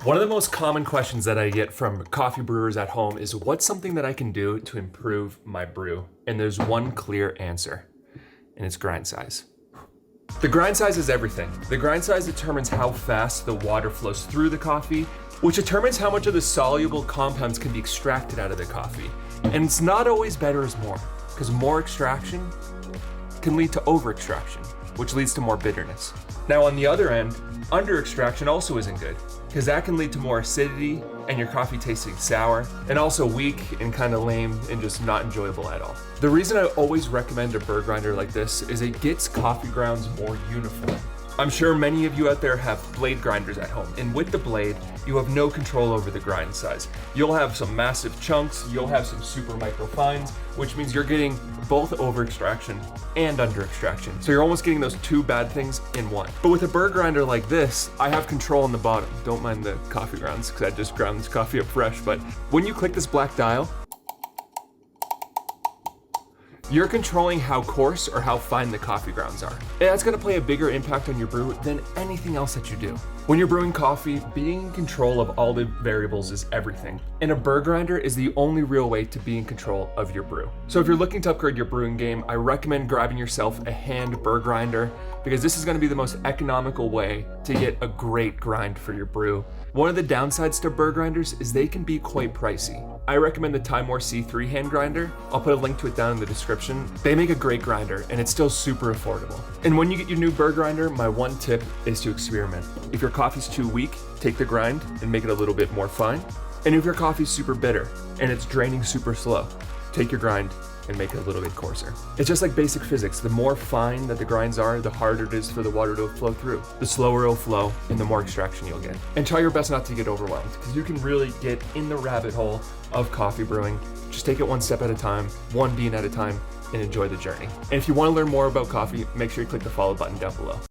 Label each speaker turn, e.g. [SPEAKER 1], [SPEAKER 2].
[SPEAKER 1] One of the most common questions that I get from coffee brewers at home is what's something that I can do to improve my brew? And there's one clear answer, and it's grind size. The grind size is everything. The grind size determines how fast the water flows through the coffee, which determines how much of the soluble compounds can be extracted out of the coffee. And it's not always better as more, because more extraction can lead to over extraction, which leads to more bitterness. Now on the other end, under extraction also isn't good, because that can lead to more acidity and your coffee tasting sour, and also weak and kind of lame and just not enjoyable at all. The reason I always recommend a burr grinder like this is it gets coffee grounds more uniform. I'm sure many of you out there have blade grinders at home, and with the blade, you have no control over the grind size. You'll have some massive chunks, you'll have some super micro fines, which means you're getting both over extraction and under extraction. So you're almost getting those two bad things in one. But with a burr grinder like this, I have control on the bottom. Don't mind the coffee grounds, because I just ground this coffee up fresh, but when you click this black dial, you're controlling how coarse or how fine the coffee grounds are. And that's gonna play a bigger impact on your brew than anything else that you do. When you're brewing coffee, being in control of all the variables is everything. And a burr grinder is the only real way to be in control of your brew. So if you're looking to upgrade your brewing game, I recommend grabbing yourself a hand burr grinder, because this is gonna be the most economical way to get a great grind for your brew. One of the downsides to burr grinders is they can be quite pricey. I recommend the Timor C3 hand grinder. I'll put a link to it down in the description. They make a great grinder and it's still super affordable. And when you get your new burr grinder, my one tip is to experiment. If your coffee's too weak, take the grind and make it a little bit more fine. And if your coffee's super bitter and it's draining super slow, take your grind and make it a little bit coarser. It's just like basic physics. The more fine that the grinds are, the harder it is for the water to flow through. The slower it'll flow and the more extraction you'll get. And try your best not to get overwhelmed, because you can really get in the rabbit hole of coffee brewing. Just take it one step at a time, one bean at a time, and enjoy the journey. And if you want to learn more about coffee, make sure you click the follow button down below.